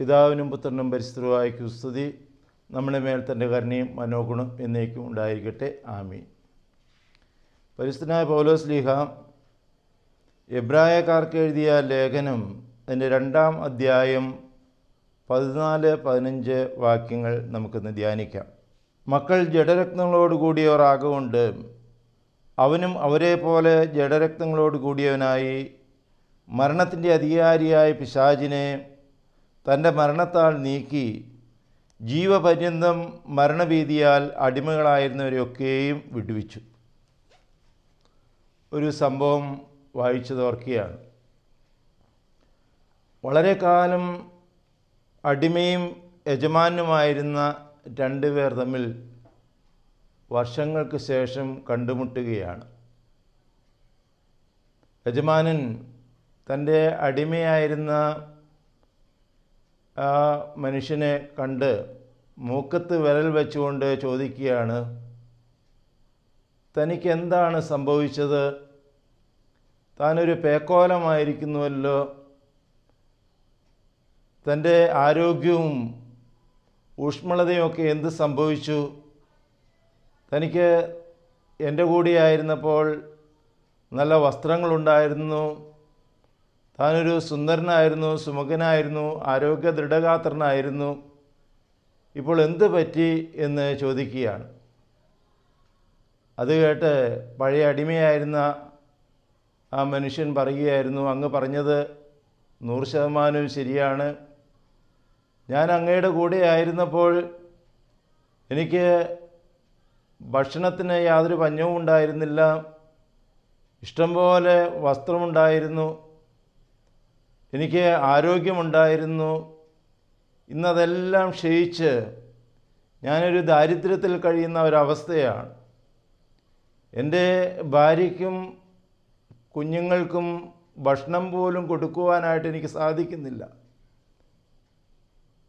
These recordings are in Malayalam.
പിതാവിനും പുത്രനും പരിശുദ്ധനുമായ സ്തുതി. നമ്മുടെ മേൽ തൻ്റെ കരുണയും മനോഗുണം എന്നേക്കും ഉണ്ടായിരിക്കട്ടെ. ആമീൻ. പരിശുദ്ധനായ പൗലോസ് ശ്ലീഹ എബ്രായക്കാർക്ക് എഴുതിയ ലേഖനം അതിൻ്റെ 2-ാം അധ്യായം 14-15 വാക്യങ്ങൾ നമുക്കിന്ന് ധ്യാനിക്കാം. മക്കൾ ജഡരക്തങ്ങളോട് കൂടിയവർ ആകൊണ്ട് അവനും അവരെ പോലെ ജഡരക്തങ്ങളോട് കൂടിയവനായി മരണത്തിൻ്റെ അധികാരിയായ പിശാചിനെ തൻ്റെ മരണത്താൽ നീക്കി ജീവപര്യന്തം മരണഭീതിയാൽ അടിമകളായിരുന്നവരെയൊക്കെയും വിടുവിച്ചു. ഒരു സംഭവം വായിച്ചതോർക്കുകയാണ്. വളരെ കാലം അടിമയും യജമാനുമായിരുന്ന 2 പേർ തമ്മിൽ വർഷങ്ങൾക്ക് ശേഷം കണ്ടുമുട്ടുകയാണ്. യജമാനൻ തൻ്റെ അടിമയായിരുന്ന ആ മനുഷ്യനെ കണ്ട് മൂക്കത്ത് വിരൽ വെച്ചുകൊണ്ട് ചോദിക്കുകയാണ്, തനിക്ക് എന്താണ് സംഭവിച്ചത്? താനൊരു പേക്കോലമായിരിക്കുന്നുവല്ലോ. തൻ്റെ ആരോഗ്യവും ഊഷ്മളതയുമൊക്കെ എന്ത് സംഭവിച്ചു? തനിക്ക് എൻ്റെ കൂടെയായിരുന്നപ്പോൾ നല്ല വസ്ത്രങ്ങളുണ്ടായിരുന്നു, താനൊരു സുന്ദരനായിരുന്നു, സുമുഖനായിരുന്നു, ആരോഗ്യ ദൃഢഗാത്രനായിരുന്നു. ഇപ്പോൾ എന്ത് പറ്റി എന്ന് ചോദിക്കുകയാണ്. അത് കേട്ട് പഴയ അടിമയായിരുന്ന ആ മനുഷ്യൻ പറയുകയായിരുന്നു, അങ്ങ് പറഞ്ഞത് 100% ശരിയാണ്. ഞാൻ അങ്ങയുടെ കൂടെ ആയിരുന്നപ്പോൾ എനിക്ക് ഭക്ഷണത്തിന് യാതൊരു പഞ്ഞവും ഉണ്ടായിരുന്നില്ല, ഇഷ്ടംപോലെ വസ്ത്രമുണ്ടായിരുന്നു, എനിക്ക് ആരോഗ്യമുണ്ടായിരുന്നു. ഇന്നതെല്ലാം ക്ഷയിച്ച് ഞാനൊരു ദാരിദ്ര്യത്തിൽ കഴിയുന്ന ഒരവസ്ഥയാണ്. എൻ്റെ ഭാര്യയ്ക്കും കുഞ്ഞുങ്ങൾക്കും ഭക്ഷണം പോലും കൊടുക്കുവാനായിട്ട് എനിക്ക് സാധിക്കുന്നില്ല.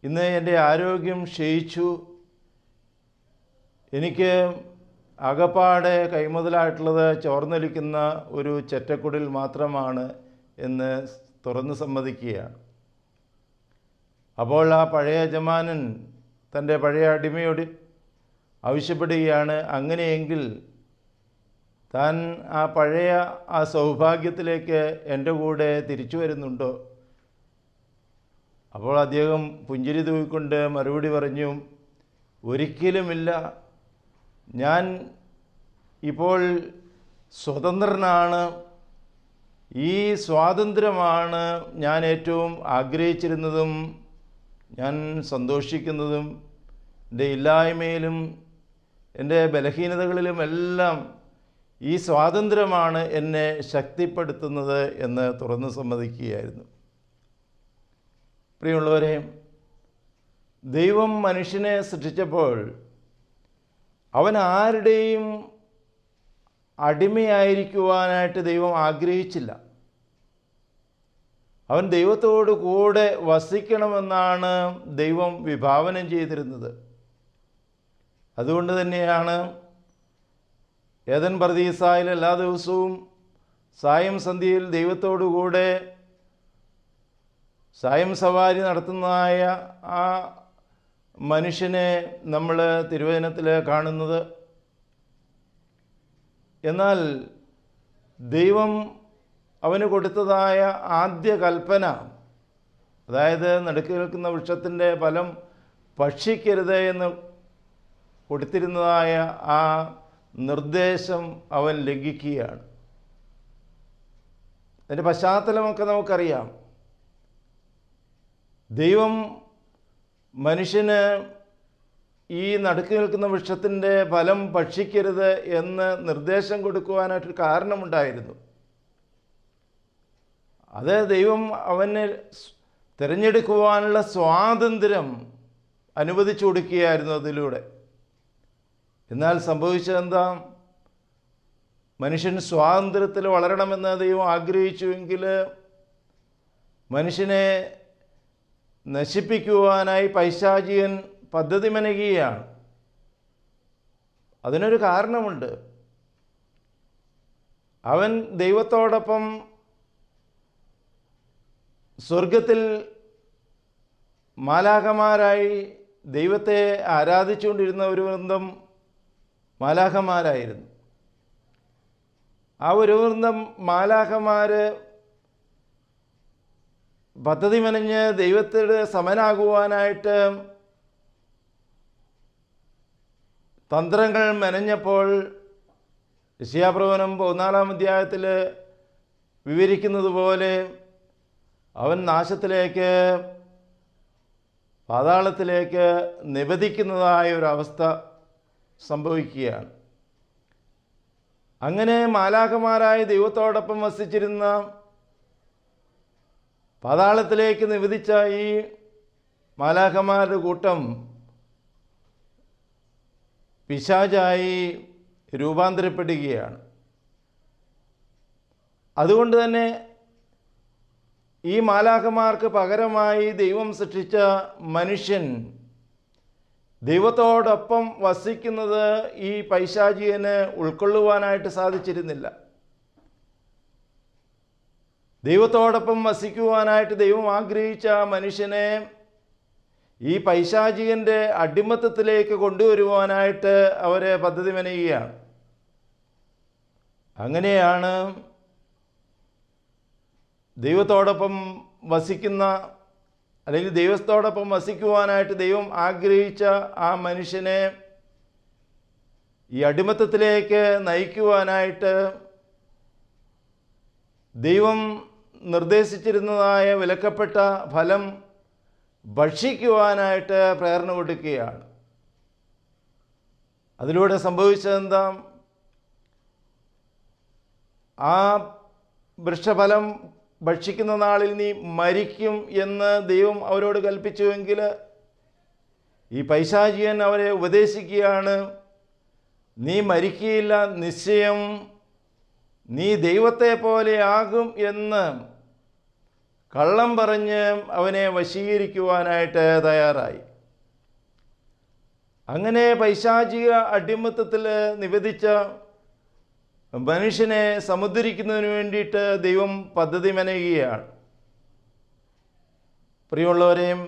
ഇന്ന് എൻ്റെ ആരോഗ്യം ക്ഷയിച്ചു. എനിക്ക് അകപ്പാടെ കൈമുതലായിട്ടുള്ളത് ചോർന്നൊലിക്കുന്ന ഒരു ചെറ്റക്കുടിൽ മാത്രമാണ് എന്ന് തുറന്ന് സമ്മതിക്കുകയാണ്. അപ്പോൾ ആ പഴയ യജമാനൻ തൻ്റെ പഴയ അടിമയോട് ആവശ്യപ്പെടുകയാണ്, അങ്ങനെയെങ്കിൽ താൻ ആ പഴയ ആ സൗഭാഗ്യത്തിലേക്ക് എൻ്റെ കൂടെ തിരിച്ചു വരുന്നുണ്ടോ? അപ്പോൾ അദ്ദേഹം പുഞ്ചിരി തൂക്കിക്കൊണ്ട് മറുപടി പറഞ്ഞു, ഒരിക്കലുമില്ല. ഞാൻ ഇപ്പോൾ സ്വതന്ത്രനാണ്. ഈ സ്വാതന്ത്ര്യമാണ് ഞാൻ ഏറ്റവും ആഗ്രഹിച്ചിരുന്നതും ഞാൻ സന്തോഷിക്കുന്നതും. എൻ്റെ ഇല്ലായ്മയിലും എൻ്റെ ബലഹീനതകളിലുമെല്ലാം ഈ സ്വാതന്ത്ര്യമാണ് എന്നെ ശക്തിപ്പെടുത്തുന്നത് എന്ന് തുറന്ന് സമ്മതിക്കുകയായിരുന്നു. പ്രിയമുള്ളവരെ, ദൈവം മനുഷ്യനെ സൃഷ്ടിച്ചപ്പോൾ അവൻ ആരുടെയും അടിമയായിരിക്കുവാനായിട്ട് ദൈവം ആഗ്രഹിച്ചില്ല. അവൻ ദൈവത്തോടു കൂടെ വസിക്കണമെന്നാണ് ദൈവം വിഭാവനം ചെയ്തിരുന്നത്. അതുകൊണ്ട് തന്നെയാണ് ഏദൻ പർദീസായിൽ എല്ലാ ദിവസവും സായം സന്ധ്യയിൽ ദൈവത്തോടു കൂടെ സായം സവാരി നടത്തുന്നതായ ആ മനുഷ്യനെ നമ്മൾ തിരുവചനത്തിൽ കാണുന്നത്. എന്നാൽ ദൈവം അവന് കൊടുത്തതായ ആദ്യ കൽപ്പന, അതായത് നടുക്ക് നിൽക്കുന്ന വൃക്ഷത്തിൻ്റെ ഫലം ഭക്ഷിക്കരുത് എന്ന് കൊടുത്തിരുന്നതായ ആ നിർദ്ദേശം അവൻ ലംഘിക്കുകയാണ്. അതിൻ്റെ പശ്ചാത്തലമൊക്കെ നമുക്കറിയാം. ദൈവം മനുഷ്യന് ഈ നടുക്ക് നിൽക്കുന്ന വൃക്ഷത്തിൻ്റെ ഫലം ഭക്ഷിക്കരുത് എന്ന് നിർദ്ദേശം കൊടുക്കുവാനായിട്ടൊരു കാരണമുണ്ടായിരുന്നു. അത് ദൈവം അവന് തിരഞ്ഞെടുക്കുവാനുള്ള സ്വാതന്ത്ര്യം അനുവദിച്ചു കൊടുക്കുകയായിരുന്നു അതിലൂടെ. എന്നാൽ സംഭവിച്ചതെന്താ? മനുഷ്യൻ സ്വാതന്ത്ര്യത്തിൽ വളരണമെന്ന് ദൈവം ആഗ്രഹിച്ചുവെങ്കിൽ മനുഷ്യനെ നശിപ്പിക്കുവാനായി പൈശാചികൻ പദ്ധതി മെനയുകയാണ്. അതിനൊരു കാരണമുണ്ട്. അവൻ ദൈവത്തോടൊപ്പം സ്വർഗത്തിൽ മാലാഖമാരായി ദൈവത്തെ ആരാധിച്ചുകൊണ്ടിരുന്ന ഒരു വൃന്ദം മാലാഖമാരായിരുന്നു. ആ ഒരു വൃന്ദം മാലാഖമാർ പദ്ധതി മെനഞ്ഞ് ദൈവത്തോട് സമനാകുവാനായിട്ട് തന്ത്രങ്ങൾ മെനഞ്ഞപ്പോൾ യെശയ്യാപ്രവചനം 14 അധ്യായത്തിൽ വിവരിക്കുന്നത് പോലെ അവൻ നാശത്തിലേക്ക്, പാതാളത്തിലേക്ക് നിബദിക്കുന്നതായ ഒരവസ്ഥ സംഭവിക്കുകയാണ്. അങ്ങനെ മാലാഖമാരായ ദൈവത്തോടൊപ്പം വസിച്ചിരുന്ന പാതാളത്തിലേക്ക് നിബദിച്ച ഈ മാലാഖമാരുടെ കൂട്ടം പിശാചായി രൂപാന്തരപ്പെടുകയാണ്. അതുകൊണ്ട് തന്നെ ഈ മാലാഖമാർക്ക് പകരമായി ദൈവം സൃഷ്ടിച്ച മനുഷ്യൻ ദൈവത്തോടൊപ്പം വസിക്കുന്നത് ഈ പൈശാചികന് ഉൾക്കൊള്ളുവാനായിട്ട് സാധിച്ചിരുന്നില്ല. ദൈവത്തോടൊപ്പം വസിക്കുവാനായിട്ട് ദൈവം ആഗ്രഹിച്ച മനുഷ്യനെ ഈ പൈശാചികൻ്റെ അടിമത്തത്തിലേക്ക് കൊണ്ടുവരുവാനായിട്ട് അവരെ പദ്ധതി മെനയുകയാണ്. അങ്ങനെയാണ് ദൈവത്തോടൊപ്പം വസിക്കുന്ന, അല്ലെങ്കിൽ ദൈവത്തോടൊപ്പം വസിക്കുവാനായിട്ട് ദൈവം ആഗ്രഹിച്ച ആ മനുഷ്യനെ ഈ അടിമത്തത്തിലേക്ക് നയിക്കുവാനായിട്ട് ദൈവം നിർദ്ദേശിച്ചിരുന്നതായ വിലക്കപ്പെട്ട ഫലം ഭക്ഷിക്കുവാനായിട്ട് പ്രേരണ കൊടുക്കുകയാണ്. അതിലൂടെ സംഭവിച്ചതെന്താ? ആ വൃക്ഷഫലം ഭക്ഷിക്കുന്ന നാളിൽ നീ മരിക്കും എന്ന് ദൈവം അവരോട് കൽപ്പിച്ചുവെങ്കിൽ ഈ പൈശാചികൻ അവരെ ഉപദേശിക്കുകയാണ്, നീ മരിക്കുകയില്ല, നിശ്ചയം നീ ദൈവത്തെ പോലെയാകും എന്ന് കള്ളം പറഞ്ഞ് അവനെ വശീകരിക്കുവാനായിട്ട് തയ്യാറായി. അങ്ങനെ പൈശാചിക അടിമത്തത്തിൽ നിബദിച്ച മനുഷ്യനെ സമുദ്ധരിക്കുന്നതിന് വേണ്ടിയിട്ട് ദൈവം പദ്ധതി മെനയുകയാണ്. പ്രിയമുള്ളവരെയും,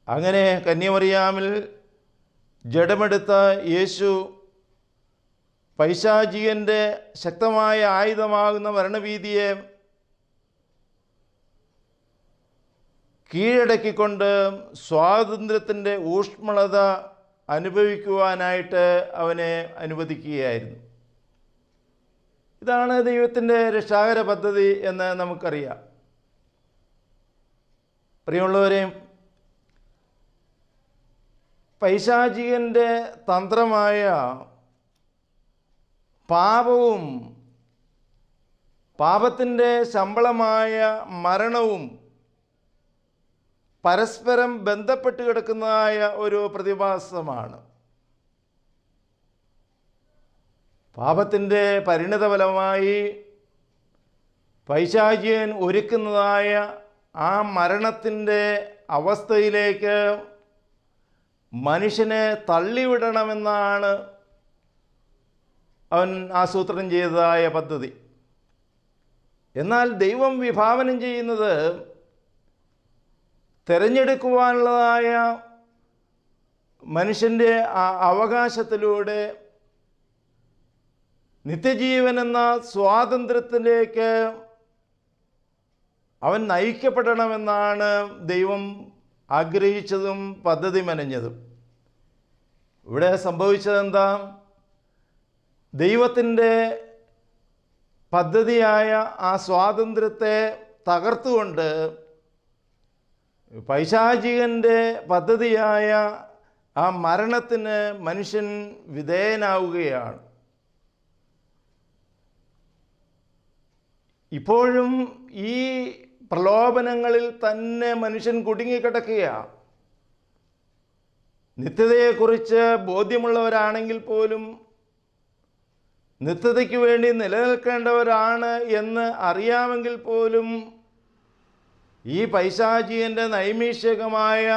അങ്ങനെ കന്യമറിയാമിൽ ജഡമെടുത്ത യേശു പൈശാചികൻ്റെ ശക്തമായ ആയുധമാകുന്ന മരണഭീതിയെ കീഴടക്കിക്കൊണ്ട് സ്വാതന്ത്ര്യത്തിൻ്റെ ഊഷ്മളത അനുഭവിക്കുവാനായിട്ട് അവനെ അനുവദിക്കുകയായിരുന്നു. ഇതാണ് ദൈവത്തിൻ്റെ രക്ഷാകര പദ്ധതി എന്ന് നമുക്കറിയാം. പ്രിയമുള്ളവരെ, പൈശാചികൻ്റെ തന്ത്രമായ പാപവും പാപത്തിൻ്റെ ശമ്പളമായ മരണവും പരസ്പരം ബന്ധപ്പെട്ട് കിടക്കുന്നതായ ഒരു പ്രതിഭാസമാണ്. പാപത്തിൻ്റെ പരിണിതഫലമായി പൈശാചികൻ ഒരുക്കുന്നതായ ആ മരണത്തിൻ്റെ അവസ്ഥയിലേക്ക് മനുഷ്യനെ തള്ളിവിടണമെന്നാണ് അവൻ ആസൂത്രണം ചെയ്തതായ പദ്ധതി. എന്നാൽ ദൈവം വിഭാവനം ചെയ്യുന്നത് തിരഞ്ഞെടുക്കുവാനുള്ളതായ മനുഷ്യൻ്റെ ആ അവകാശത്തിലൂടെ നിത്യജീവൻ എന്ന സ്വാതന്ത്ര്യത്തിലേക്ക് അവൻ നയിക്കപ്പെടണമെന്നാണ് ദൈവം ആഗ്രഹിച്ചതും പദ്ധതി മെനഞ്ഞതും. ഇവിടെ സംഭവിച്ചതെന്താ? ദൈവത്തിൻ്റെ പദ്ധതിയായ ആ സ്വാതന്ത്ര്യത്തെ തകർത്തുകൊണ്ട് പൈശാചികൻ്റെ പദ്ധതിയായ ആ മരണത്തിന് മനുഷ്യൻ വിധേയനാവുകയാണ്. ഇപ്പോഴും ഈ പ്രലോഭനങ്ങളിൽ തന്നെ മനുഷ്യൻ കുടുങ്ങിക്കിടക്കുകയാണ്. നിത്യതയെക്കുറിച്ച് ബോധ്യമുള്ളവരാണെങ്കിൽ പോലും, നിത്യതയ്ക്ക് വേണ്ടി നിലനിൽക്കേണ്ടവരാണ് എന്ന് അറിയാമെങ്കിൽ പോലും, ഈ പൈശാചികൻ്റെ നൈമിഷികമായ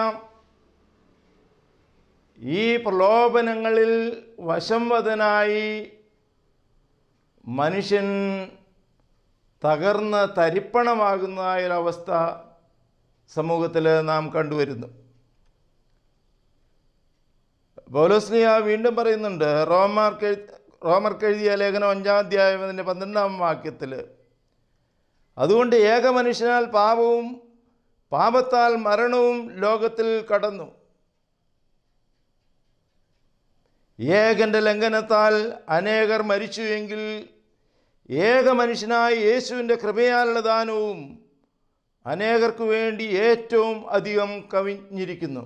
ഈ പ്രലോഭനങ്ങളിൽ വശംവദനായി മനുഷ്യൻ തകർന്ന് തരിപ്പണമാകുന്നതായൊരവസ്ഥ സമൂഹത്തിൽ നാം കണ്ടുവരുന്നു. പൗലോസ്ലീഹ വീണ്ടും പറയുന്നുണ്ട്, റോമർക്കെഴുതിയ ലേഖനം 5-ാം അധ്യായം 12-ാം വാക്യത്തിൽ, അതുകൊണ്ട് ഏക മനുഷ്യനാൽ പാപവും പാപത്താൽ മരണവും ലോകത്തിൽ കടന്നു. ഏകൻ്റെ ലംഘനത്താൽ അനേകർ മരിച്ചുവെങ്കിൽ ഏക മനുഷ്യനായ യേശുവിൻ്റെ കൃപയാലുള്ള ദാനവും അനേകർക്ക് വേണ്ടി ഏറ്റവും അധികം കവിഞ്ഞിരിക്കുന്നു.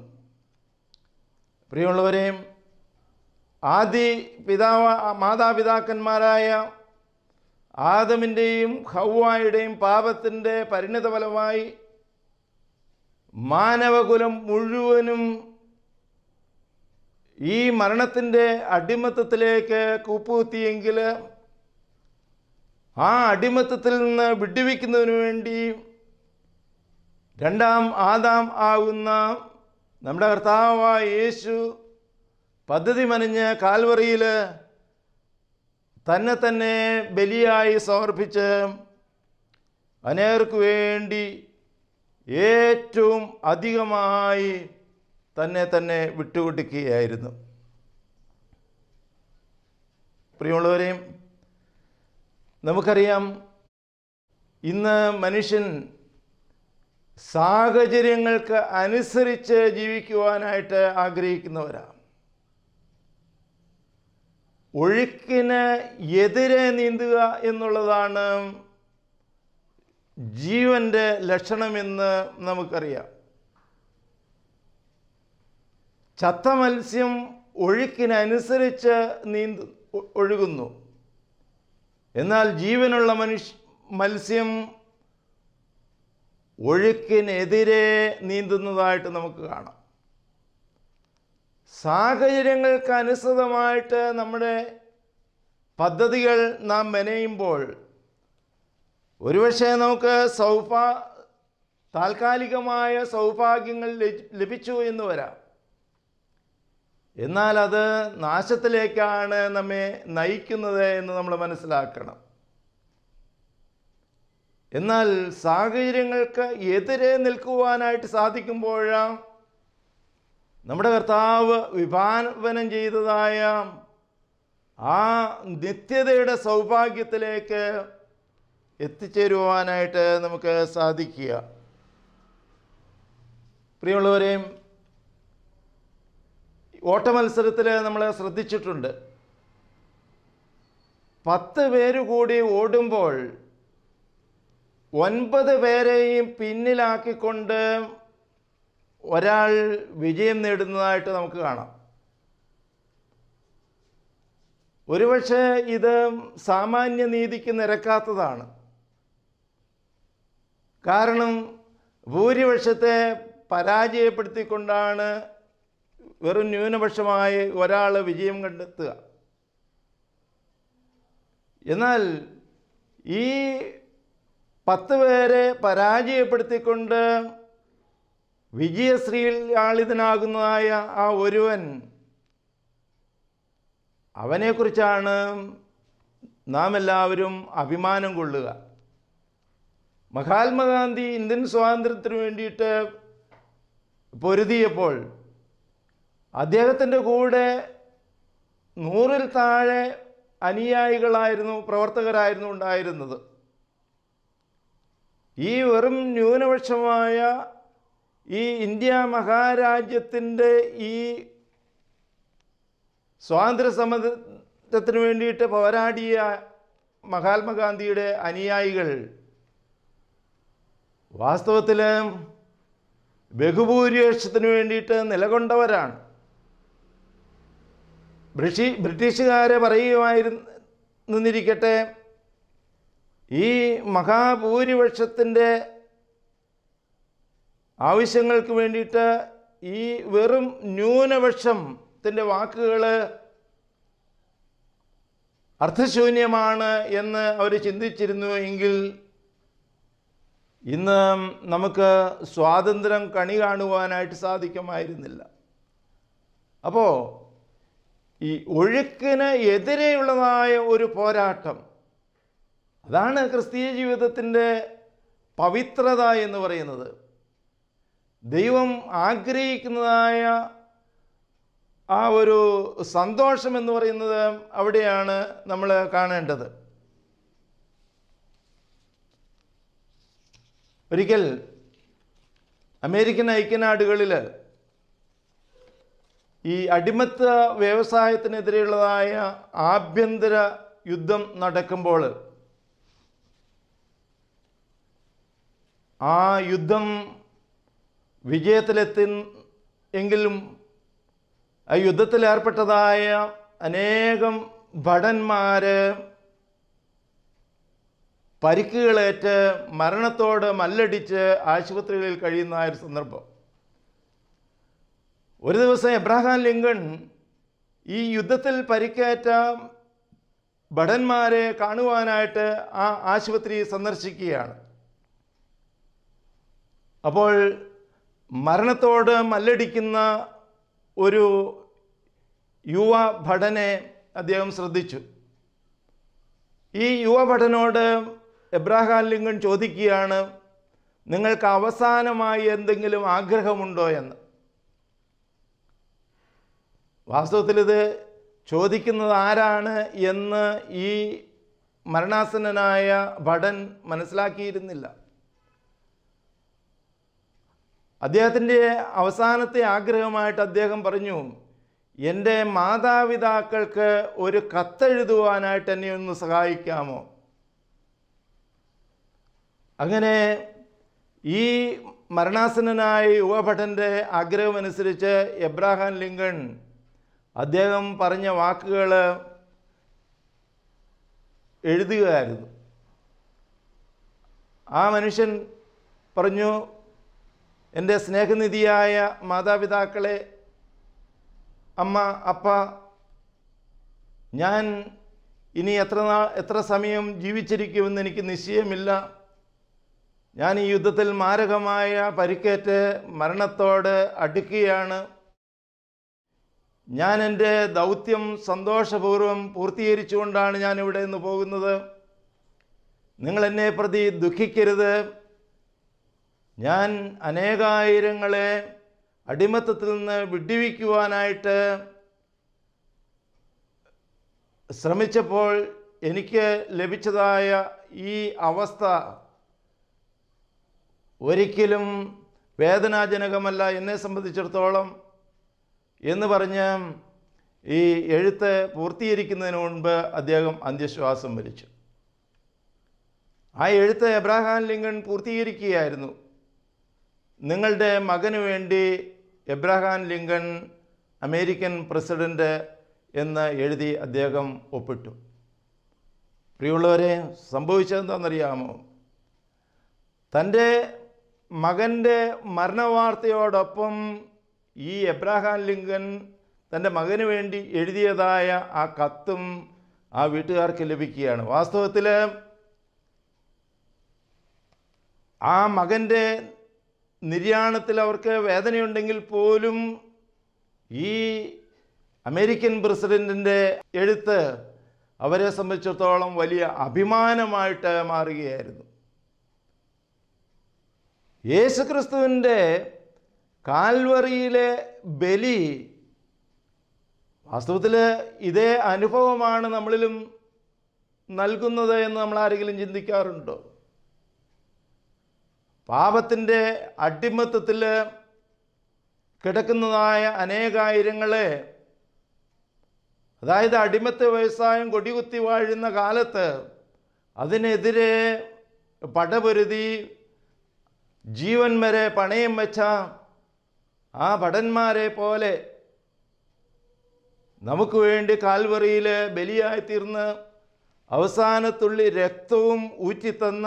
പ്രിയമുള്ളവരെ, മാതാപിതാക്കന്മാരായ ആദമിൻ്റെയും ഹവ്വായുടെയും പാപത്തിൻ്റെ പരിണിതഫലമായി മാനവകുലം മുഴുവനും ഈ മരണത്തിൻ്റെ അടിമത്തത്തിലേക്ക് കൂപ്പുകുത്തിയെങ്കിൽ ആ അടിമത്തത്തിൽ നിന്ന് വിടുവിക്കുന്നതിനു വേണ്ടി രണ്ടാം ആദാം ആകുന്ന നമ്മുടെ കർത്താവായ യേശു പദ്ധതി മെനഞ്ഞ് കാൽവറിയിൽ തന്നെ ബലിയായി സമർപ്പിച്ച് അനേകർക്ക് വേണ്ടി ഏറ്റവും അധികമായി തന്നെ വിട്ടുകൊടുക്കുകയായിരുന്നു. പ്രിയമുള്ളവരെയും, നമുക്കറിയാം, ഇന്ന് മനുഷ്യൻ സാഹചര്യങ്ങൾക്ക് അനുസരിച്ച് ജീവിക്കുവാനായിട്ട് ആഗ്രഹിക്കുന്നവരാണ്. ഒഴുക്കിന് എതിരെ നീന്തുക എന്നുള്ളതാണ് ജീവൻ്റെ ലക്ഷണമെന്ന് നമുക്കറിയാം. ചത്ത മത്സ്യം ഒഴുക്കിനനുസരിച്ച് ഒഴുകുന്നു. എന്നാൽ ജീവനുള്ള മത്സ്യം ഒഴുക്കിനെതിരെ നീന്തുന്നതായിട്ട് നമുക്ക് കാണാം. സാഹചര്യങ്ങൾക്ക് അനുസൃതമായിട്ട് നമ്മുടെ പദ്ധതികൾ നാം മെനയുമ്പോൾ ഒരുപക്ഷെ നമുക്ക് താൽക്കാലികമായ സൗഭാഗ്യങ്ങൾ ലഭിച്ചു എന്ന് വരാം. എന്നാൽ അത് നാശത്തിലേക്കാണ് നമ്മെ നയിക്കുന്നത് എന്ന് നമ്മൾ മനസ്സിലാക്കണം. എന്നാൽ സാഹചര്യങ്ങൾക്ക് എതിരെ നിൽക്കുവാനായിട്ട് സാധിക്കുമ്പോഴാണ് നമ്മുടെ കർത്താവ് വിഭാവനം ചെയ്തതായ ആ നിത്യതയുടെ സൗഭാഗ്യത്തിലേക്ക് എത്തിച്ചേരുവാനായിട്ട് നമുക്ക് സാധിക്കുക. പ്രിയമുള്ളവരെയും, ഓട്ടമത്സരത്തിൽ നമ്മൾ ശ്രദ്ധിച്ചിട്ടുണ്ട്, 10 പേര് കൂടി ഓടുമ്പോൾ 9 പേരെയും പിന്നിലാക്കിക്കൊണ്ട് ഒരാൾ വിജയം നേടുന്നതായിട്ട് നമുക്ക് കാണാം. ഒരുപക്ഷെ ഇത് സാമാന്യ നീതിക്ക് നിരക്കാത്തതാണ്. കാരണം ഭൂരിപക്ഷത്തെ പരാജയപ്പെടുത്തിക്കൊണ്ടാണ് വെറും ന്യൂനപക്ഷമായി ഒരാൾ വിജയം കണ്ടെത്തുക. എന്നാൽ ഈ 10 പേരെ പരാജയപ്പെടുത്തിക്കൊണ്ട് വിജയശ്രീലാളിതനാകുന്നതായ ആ ഒരുവൻ, അവനെക്കുറിച്ചാണ് നാം എല്ലാവരും അഭിമാനം കൊള്ളുക. മഹാത്മാഗാന്ധി ഇന്ത്യൻ സ്വാതന്ത്ര്യത്തിന് വേണ്ടിയിട്ട് പൊരുതിയപ്പോൾ അദ്ദേഹത്തിൻ്റെ കൂടെ 100-ൽ താഴെ പ്രവർത്തകരായിരുന്നു ഉണ്ടായിരുന്നത്. ഈ വെറും ന്യൂനപക്ഷമായ ഈ ഇന്ത്യ മഹാരാജ്യത്തിൻ്റെ ഈ സ്വാതന്ത്ര്യ സമരത്തിന് വേണ്ടിയിട്ട് പോരാടിയ മഹാത്മാഗാന്ധിയുടെ അനുയായികൾ വാസ്തവത്തിൽ ബഹുഭൂരിപക്ഷത്തിന് വേണ്ടിയിട്ട് നിലകൊണ്ടവരാണ്. ബ്രിട്ടീഷുകാരെ പറയുമായിരുന്നിരിക്കട്ടെ, ഈ മഹാഭൂരിപക്ഷത്തിൻ്റെ ആവശ്യങ്ങൾക്ക് വേണ്ടിയിട്ട് ഈ വെറും ന്യൂനപക്ഷത്തിൻ്റെ വാക്കുകൾ അർത്ഥശൂന്യമാണ് എന്ന് അവർ ചിന്തിച്ചിരുന്നു എങ്കിൽ ഇന്ന് നമുക്ക് സ്വാതന്ത്ര്യം കണി കാണുവാനായിട്ട് സാധിക്കുമായിരുന്നില്ല. അപ്പോൾ ഈ ഒഴുക്കിന് എതിരെയുള്ളതായ ഒരു പോരാട്ടം, അതാണ് ക്രിസ്തീയ ജീവിതത്തിൻ്റെ പവിത്രത എന്ന് പറയുന്നത്. ദൈവം ആഗ്രഹിക്കുന്നതായ ആ ഒരു സന്തോഷം എന്ന് പറയുന്നത് അവിടെയാണ് നമ്മൾ കാണേണ്ടത്. ഒരിക്കൽ അമേരിക്കൻ ഐക്യനാടുകളിൽ ഈ അടിമത്ത വ്യവസായത്തിനെതിരെയുള്ളതായ ആഭ്യന്തര യുദ്ധം നടക്കുമ്പോൾ ആ യുദ്ധം എങ്കിലും ആ യുദ്ധത്തിലേർപ്പെട്ടതായ അനേകം ഭടന്മാർ പരിക്കുകളേറ്റ് മരണത്തോട് മല്ലടിച്ച് ആശുപത്രികളിൽ കഴിയുന്ന ഒരു സന്ദർഭം. ഒരു ദിവസം എബ്രഹാം ലിങ്കൺ ഈ യുദ്ധത്തിൽ പരിക്കേറ്റ ഭടന്മാരെ കാണുവാനായിട്ട് ആ ആശുപത്രി സന്ദർശിക്കുകയാണ്. അപ്പോൾ മരണത്തോട് മല്ലടിക്കുന്ന ഒരു യുവ ഭടനെ അദ്ദേഹം ശ്രദ്ധിച്ചു. ഈ യുവ ഭടനോട് എബ്രഹാം ലിങ്കൺ ചോദിക്കുകയാണ്, നിങ്ങൾക്ക് അവസാനമായി എന്തെങ്കിലും ആഗ്രഹമുണ്ടോ എന്ന്. വാസ്തവത്തിൽ ഇത് ചോദിക്കുന്നത് ആരാണ് എന്ന് ഈ മരണാസന്നനായ ഭടൻ മനസ്സിലാക്കിയിരുന്നില്ല. അദ്ദേഹത്തിൻ്റെ അവസാനത്തെ ആഗ്രഹമായിട്ട് അദ്ദേഹം പറഞ്ഞു, എൻ്റെ മാതാപിതാക്കൾക്ക് ഒരു കത്തെഴുതുവാനായിട്ട് എന്നെ ഒന്ന് സഹായിക്കാമോ? അങ്ങനെ ഈ മരണാസന്നനായ യുവഭടൻ്റെ ആഗ്രഹമനുസരിച്ച് എബ്രഹാം ലിങ്കൺ അദ്ദേഹം പറഞ്ഞ വാക്കുകൾ എഴുതുകയായിരുന്നു. ആ മനുഷ്യൻ പറഞ്ഞു, എൻ്റെ സ്നേഹനിധിയായ മാതാപിതാക്കളെ, അമ്മ, അപ്പ, ഞാൻ ഇനി എത്ര സമയം ജീവിച്ചിരിക്കുമെന്ന് എനിക്ക് നിശ്ചയമില്ല. ഞാൻ ഈ യുദ്ധത്തിൽ മാരകമായ പരിക്കേറ്റ് മരണത്തോട് അടുക്കുകയാണ്. ഞാൻ എൻ്റെ ദൗത്യം സന്തോഷപൂർവ്വം പൂർത്തീകരിച്ചുകൊണ്ടാണ് ഞാൻ ഇവിടെ നിന്ന് പോകുന്നത്. നിങ്ങളെന്നെ പ്രതി ദുഃഖിക്കരുത്. ഞാൻ അനേകായിരങ്ങളെ അടിമത്തത്തിൽ നിന്ന് വിടുവിക്കുവാനായിട്ട് ശ്രമിച്ചപ്പോൾ എനിക്ക് ലഭിച്ചതായ ഈ അവസ്ഥ ഒരിക്കലും വേദനാജനകമല്ല എന്നെ സംബന്ധിച്ചിടത്തോളം എന്ന് പറഞ്ഞ് ഈ എഴുത്ത് പൂർത്തീകരിക്കുന്നതിന് മുൻപ് അദ്ദേഹം അന്ത്യശ്വാസം വലിച്ചു. ആ എഴുത്ത് എബ്രഹാം ലിങ്കൺ പൂർത്തീകരിക്കുകയായിരുന്നു. നിങ്ങളുടെ മകന് വേണ്ടി എബ്രഹാം ലിങ്കൺ അമേരിക്കൻ പ്രസിഡൻ്റ് എന്ന് എഴുതി അദ്ദേഹം ഒപ്പിട്ടു. പ്രിയമുള്ളവരെ, സംഭവിച്ചതെന്താണെന്നറിയാമോ? തൻ്റെ മകൻ്റെ മരണവാർത്തയോടൊപ്പം ഈ എബ്രഹാം ലിങ്കൺ തൻ്റെ മകന് വേണ്ടി എഴുതിയതായ ആ കത്തും ആ വീട്ടുകാർക്ക് ലഭിക്കുകയാണ്. വാസ്തവത്തിൽ ആ മകൻ്റെ നിര്യാണത്തിൽ അവർക്ക് വേദനയുണ്ടെങ്കിൽ പോലും ഈ അമേരിക്കൻ പ്രസിഡൻറ്റിൻ്റെ എഴുത്ത് അവരെ സംബന്ധിച്ചിടത്തോളം വലിയ അഭിമാനമായിട്ട് മാറുകയായിരുന്നു. യേശുക്രിസ്തുവിൻ്റെ കാൽവറിയിലെ ബലി, വാസ്തവത്തിൽ ഇതേ അനുഭവമാണ് നമ്മളിലും നൽകുന്നത് എന്ന് നമ്മൾ ആരെങ്കിലും ചിന്തിക്കാറുണ്ടോ? പാപത്തിൻ്റെ അടിമത്തത്തിൽ കിടക്കുന്നതായ അനേകായിരങ്ങളെ, അതായത് അടിമത്ത വ്യവസായം കൊടികുത്തി വാഴുന്ന കാലത്ത് അതിനെതിരെ പടപൊരുതി ജീവൻ വരെ പണയം വെച്ച ആ ഭടന്മാരെ പോലെ നമുക്ക് വേണ്ടി കാൽവറിയിൽ ബലിയായിത്തീർന്ന് അവസാനത്തുള്ളി രക്തവും ഊറ്റിത്തന്ന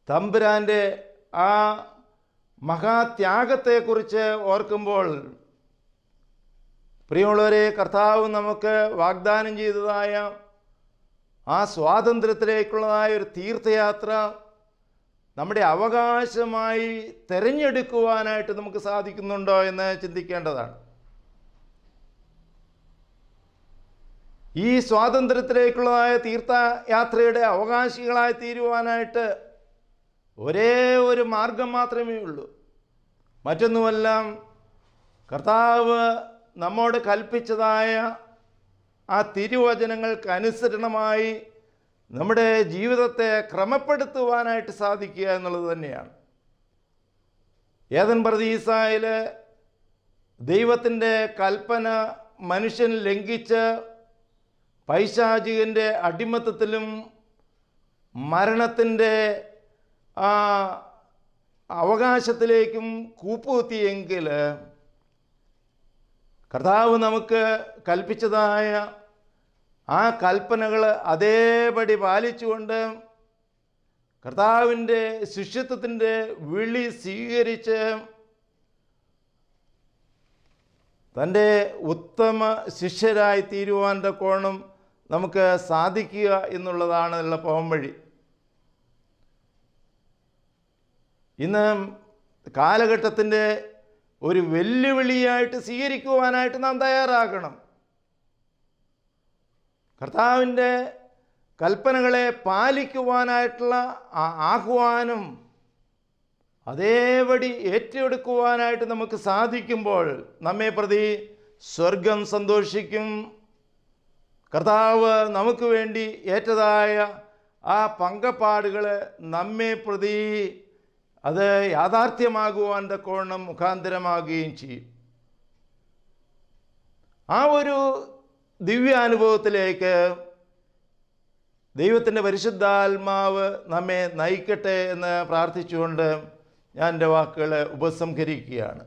തമ്പുരാൻ്റെ ആ മഹാത്യാഗത്തെക്കുറിച്ച് ഓർക്കുമ്പോൾ, പ്രിയമുള്ളവരെ, കർത്താവ് നമുക്ക് വാഗ്ദാനം ചെയ്തതായ ആ സ്വാതന്ത്ര്യത്തിലേക്കുള്ളതായ ഒരു തീർത്ഥയാത്ര നമ്മുടെ അവകാശമായി തിരഞ്ഞെടുക്കുവാനായിട്ട് നമുക്ക് സാധിക്കുന്നുണ്ടോ എന്ന് ചിന്തിക്കേണ്ടതാണ്. ഈ സ്വാതന്ത്ര്യത്തിലേക്കുള്ളതായ തീർത്ഥയാത്രയുടെ അവകാശികളായി തീരുവാനായിട്ട് ഒരേ ഒരു മാർഗം മാത്രമേ ഉള്ളൂ. മറ്റൊന്നുമല്ല, കർത്താവ് നമ്മോട് കൽപ്പിച്ചതായ ആ തിരുവചനങ്ങൾക്കനുസരണമായി നമ്മുടെ ജീവിതത്തെ ക്രമപ്പെടുത്തുവാനായിട്ട് സാധിക്കുക എന്നുള്ളത് തന്നെയാണ്. ഏദൻ പർദീസായിൽ ദൈവത്തിൻ്റെ കൽപ്പന മനുഷ്യൻ ലംഘിച്ച് പൈശാചികൻ്റെ അടിമത്തത്തിലും മരണത്തിൻ്റെ അവകാശത്തിലേക്കും കൂപ്പുകുത്തിയെങ്കിൽ കർത്താവ് നമുക്ക് കൽപ്പിച്ചതായ ആ കൽപ്പനകൾ അതേപടി പാലിച്ചുകൊണ്ട് കർത്താവിൻ്റെ ശിഷ്യത്വത്തിൻ്റെ വിളി സ്വീകരിച്ച് തൻ്റെ ഉത്തമ ശിഷ്യരായി തീരുവാൻ്റെ കോണം നമുക്ക് സാധിക്കുക എന്നുള്ളതാണ് ഉള്ള പോംവഴി. ഇന്ന് കാലഘട്ടത്തിൻ്റെ ഒരു വെല്ലുവിളിയായിട്ട് സ്വീകരിക്കുവാനായിട്ട് നാം തയ്യാറാകണം. കർത്താവിൻ്റെ കൽപ്പനകളെ പാലിക്കുവാനായിട്ടുള്ള ആഹ്വാനം അതേപടി ഏറ്റെടുക്കുവാനായിട്ട് നമുക്ക് സാധിക്കുമ്പോൾ നമ്മെ പ്രതി സ്വർഗം സന്തോഷിക്കും. കർത്താവ് നമുക്ക് വേണ്ടി ഏറ്റതായ ആ പങ്കപ്പാടുകൾ നമ്മെ പ്രതി അത് യാഥാർത്ഥ്യമാകുവാൻ തക്കവണ്ണം മുഖാന്തരമാകുകയും ചെയ്യും. ആ ഒരു ദിവ്യാനുഭവത്തിലേക്ക് ദൈവത്തിൻ്റെ പരിശുദ്ധാത്മാവ് നമ്മെ നയിക്കട്ടെ എന്ന് പ്രാർത്ഥിച്ചുകൊണ്ട് ഞാൻ എൻ്റെ വാക്കുകളെ ഉപസംഹരിക്കുകയാണ്.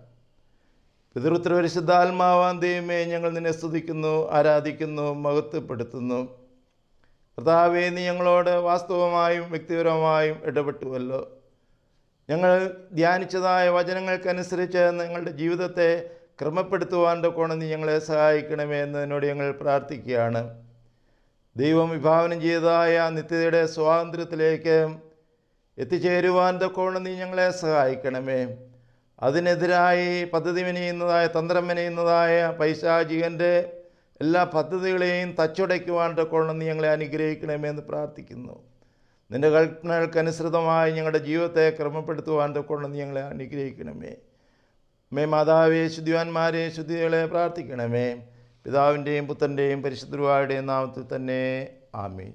പിതൃത്വ പരിശുദ്ധാത്മാവാൻ ദൈവമേ, ഞങ്ങൾ നിന്നെ സ്തുതിക്കുന്നു, ആരാധിക്കുന്നു, മഹത്വപ്പെടുത്തുന്നു. കർത്താവേ, നീ ഞങ്ങളോട് വാസ്തവമായും വ്യക്തിപരമായും ഇടപെട്ടുവല്ലോ. ഞങ്ങൾ ധ്യാനിച്ചതായ വചനങ്ങൾക്കനുസരിച്ച് ഞങ്ങളുടെ ജീവിതത്തെ ക്രമപ്പെടുത്തുവാൻ്റെ കോണം നീ ഞങ്ങളെ സഹായിക്കണമേ എന്നതിനോട് ഞങ്ങൾ പ്രാർത്ഥിക്കുകയാണ്. ദൈവം വിഭാവനം ചെയ്തതായ നിത്യതയുടെ സ്വാതന്ത്ര്യത്തിലേക്ക് എത്തിച്ചേരുവാൻ തക്കവണ്ണം നീ ഞങ്ങളെ സഹായിക്കണമേ. അതിനെതിരായി പദ്ധതി മെനയുന്നതായ തന്ത്രം മെനയുന്നതായ പൈശാചികൻ്റെ എല്ലാ പദ്ധതികളെയും തച്ചുടയ്ക്കുവാൻ തക്കവണ്ണം നീ ഞങ്ങളെ അനുഗ്രഹിക്കണമേ എന്ന് പ്രാർത്ഥിക്കുന്നു. നിൻ്റെ കൽപ്പനകൾക്കനുസൃതമായി ഞങ്ങളുടെ ജീവിതത്തെ ക്രമപ്പെടുത്തുവാൻ തക്കവണ്ണം നീ ഞങ്ങളെ അനുഗ്രഹിക്കണമേ. മാതാവേ, ശുദ്ധിവാന്മാരെ, ശുദ്ധികളെ പ്രാർത്ഥിക്കണമേ. പിതാവിൻ്റെയും പുത്രൻ്റെയും പരിശുദ്ധ നാമത്തിൽ തന്നെ. ആമേൻ.